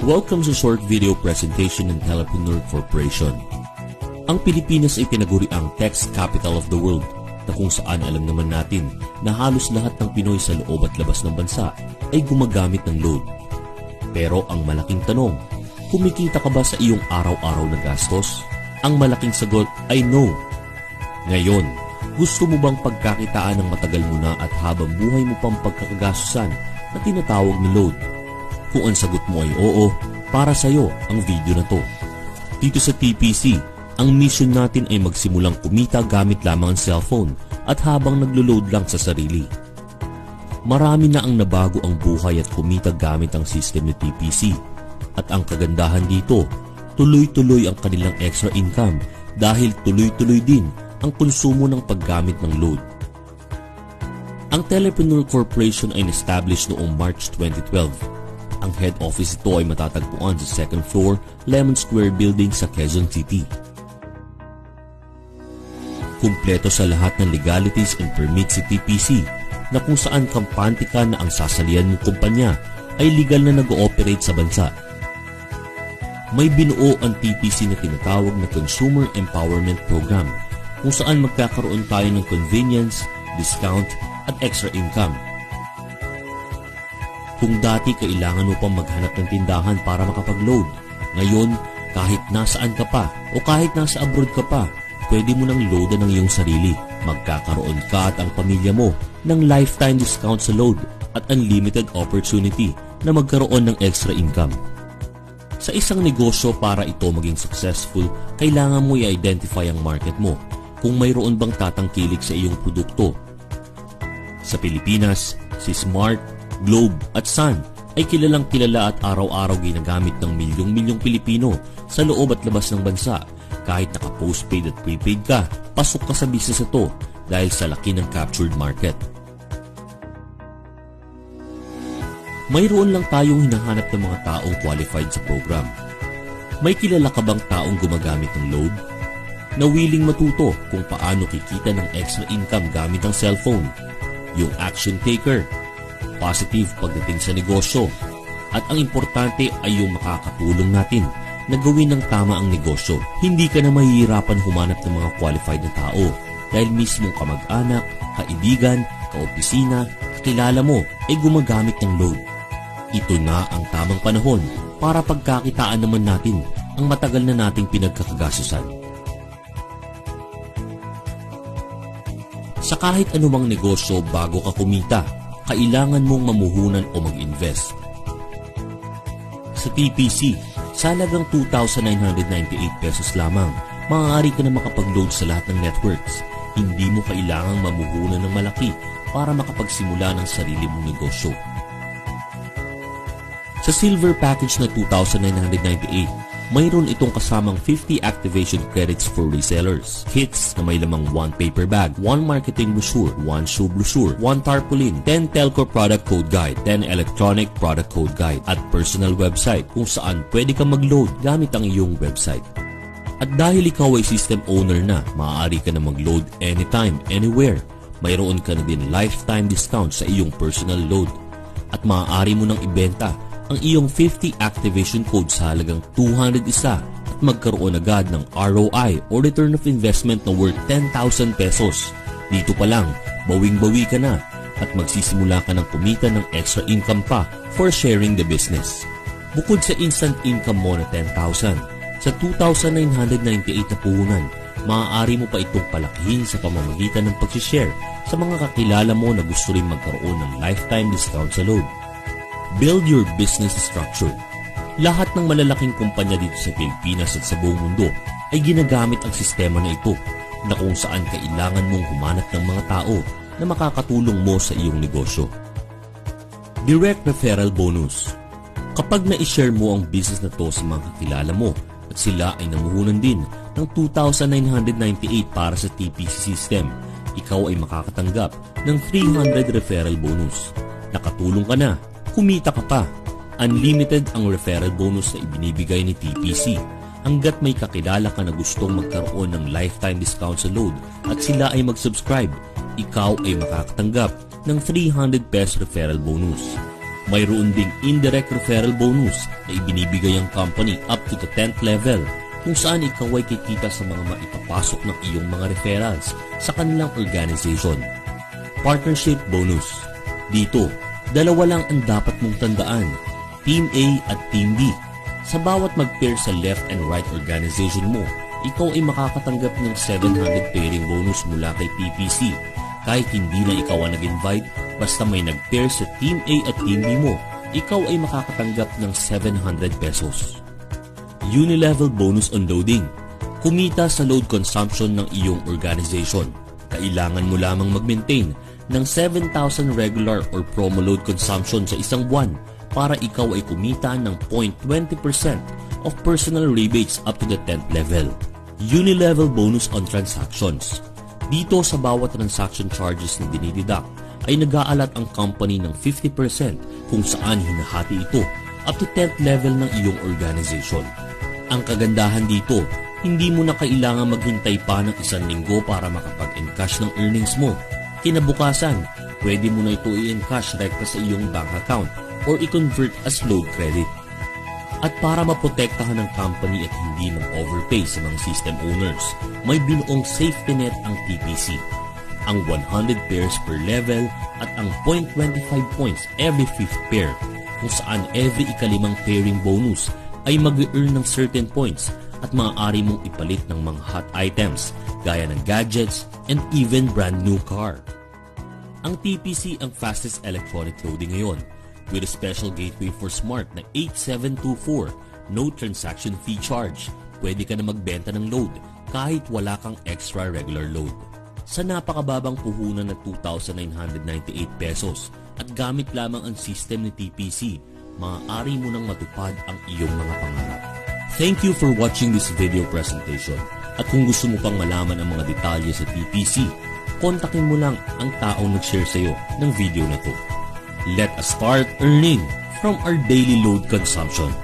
Welcome sa short video presentation ng Telepreneur Corporation. Ang Pilipinas ay tinaguriang text capital of the world na kung saan alam naman natin na halos lahat ng Pinoy sa loob at labas ng bansa ay gumagamit ng load. Pero ang malaking tanong, kumikita ka ba sa iyong araw-araw na gastos? Ang malaking sagot ay no. Ngayon, gusto mo bang pagkakitaan ng matagal mo na at habang buhay mo pang pagkakagastusan na tinatawag na load? Kung ang sagot mo ay oo, para sa iyo ang video na to. Dito sa TPC, ang mission natin ay magsimulang kumita gamit lamang ang cellphone at habang naglo-load lang sa sarili. Marami na ang nabago ang buhay at kumita gamit ang system ni TPC. At ang kagandahan dito, tuloy-tuloy ang kanilang extra income dahil tuloy-tuloy din ang konsumo ng paggamit ng load. Ang Telepreneur Corporation ay established noong March 2012. Ang head office ito ay matatagpuan sa 2nd floor, Lemon Square Building sa Quezon City. Kumpleto sa lahat ng legalities and permits si TPC na kung saan kampante ka na ang sasalihan mong kumpanya ay legal na nag-ooperate sa bansa. May binuo ang TPC na tinatawag na Consumer Empowerment Program kung saan magkakaroon tayo ng convenience, discount at extra income. Kung dati kailangan mo pang maghanap ng tindahan para makapag-load, ngayon kahit nasaan ka pa o kahit nasa abroad ka pa, pwede mo nang loadan ng iyong sarili. Magkakaroon ka at ang pamilya mo ng lifetime discount sa load at unlimited opportunity na magkaroon ng extra income. Sa isang negosyo para ito maging successful, kailangan mo i-identify ang market mo kung mayroon bang tatangkilik sa iyong produkto. Sa Pilipinas, si Smart, Globe at Sun ay kilalang kilala at araw-araw ginagamit ng milyong-milyong Pilipino sa loob at labas ng bansa. Kahit naka-postpaid at prepaid ka, pasok ka sa business ito dahil sa laki ng captured market. Mayroon lang tayong hinahanap ng mga taong qualified sa program. May kilala ka bang taong gumagamit ng load? Na willing matuto kung paano kikita ng extra income gamit ang cellphone? Yung action taker, positive pagdating sa negosyo, at ang importante ay yung makakatulong natin na gawin ng tama ang negosyo. Hindi ka na mahihirapan humanap ng mga qualified na tao dahil mismong kamag-anak, kaibigan, kaopisina, kakilala mo ay gumagamit ng load. Ito na ang tamang panahon para pagkakitaan naman natin ang matagal na nating pinagkakagastusan. Sa kahit anumang negosyo bago ka kumita, kailangan mong mamuhunan o mag-invest. Sa TPC, sa halagang 2,998 pesos lamang, maaari ka na makapag-load sa lahat ng networks. Hindi mo kailangang mamuhunan ng malaki para makapagsimula ng sarili mong negosyo. Sa silver package na 2,998, mayroon itong kasamang 50 activation credits for resellers, kits na may lamang 1 paper bag, 1 marketing brochure, 1 shoe brochure, 1 tarpaulin, 10 telco product code guide, 10 electronic product code guide, at personal website kung saan pwede kang mag-load gamit ang iyong website. At dahil ikaw ay system owner na, maaari ka na mag-load anytime, anywhere. Mayroon ka na din lifetime discount sa iyong personal load. At maaari mo nang ibenta ang iyong 50 activation code sa halagang 200 isa at magkaroon agad ng ROI o return of investment na worth 10,000 pesos. Dito pa lang, bawing-bawi ka na at magsisimula ka ng kumita ng extra income pa for sharing the business. Bukod sa instant income mo na 10,000, sa 2,998 na puhunan, maaari mo pa itong palakihin sa pamamagitan ng pag-share sa mga kakilala mo na gusto rin magkaroon ng lifetime discount sa load. Build your business structure. Lahat ng malalaking kumpanya dito sa Pilipinas at sa buong mundo ay ginagamit ang sistema na ito na kung saan kailangan mong humanap ng mga tao na makakatulong mo sa iyong negosyo. Direct referral bonus. Kapag na-share mo ang business na to sa mga kakilala mo at sila ay namuhunan din ng 2,998 para sa TPC system, ikaw ay makakatanggap ng 300 referral bonus. Nakatulong ka na, kumita ka pa. Unlimited ang referral bonus na ibinibigay ni TPC hanggat may kakilala ka na gustong magkaroon ng lifetime discount sa load at sila ay mag-subscribe. Ikaw ay makakatanggap ng 300 pesos referral bonus. Mayroon ding indirect referral bonus na ibinibigay ang company up to the 10th level kung saan ikaw ay kikita sa mga maipapasok ng iyong mga referrals sa kanilang organization. Partnership bonus. Dito, dalawa lang ang dapat mong tandaan, Team A at Team B. Sa bawat mag-pair sa left and right organization mo, ikaw ay makakatanggap ng 700 pairing bonus mula kay TPC. Kahit hindi na ikaw ang nag-invite, basta may nag-pair sa Team A at Team B mo, ikaw ay makakatanggap ng 700 pesos. Unilevel bonus on loading. Kumita sa load consumption ng iyong organization. Kailangan mo lamang mag-maintain ng 7,000 regular or promo load consumption sa isang buwan para ikaw ay kumita ng 0.20% of personal rebates up to the 10th level. Unilevel bonus on transactions. Dito sa bawat transaction charges na dinideduct ay nag-aalat ang company ng 50% kung saan hinahati ito up to 10th level ng iyong organization. Ang kagandahan dito, hindi mo na kailangan maghintay pa ng 1 linggo para makapag-encash ng earnings mo. Kinabukasan, pwede mo na ito i-encash rekta sa iyong bank account or i-convert as load credit. At para maprotektahan ng company at hindi mag-overpay sa mga system owners, may binuong safety net ang TPC. Ang 100 pairs per level at ang 0.25 points every 5th pair, kung saan every ikalimang pairing bonus ay mag-earn ng certain points at maaari mong ipalit ng mga hot items gaya ng gadgets and even brand new car. Ang TPC ang fastest electronic loading ngayon, with a special gateway for Smart na 8724, no transaction fee charge. Pwede ka na magbenta ng load kahit wala kang extra regular load. Sa napakababang puhunan na 2,998 pesos at gamit lamang ang system ni TPC, maaari mo nang matupad ang iyong mga pangarap. Thank you for watching this video presentation. At kung gusto mo pang malaman ang mga detalye sa TPC, kontakin mo lang ang taong nag-share sa iyo ng video na to. Let us start earning from our daily load consumption.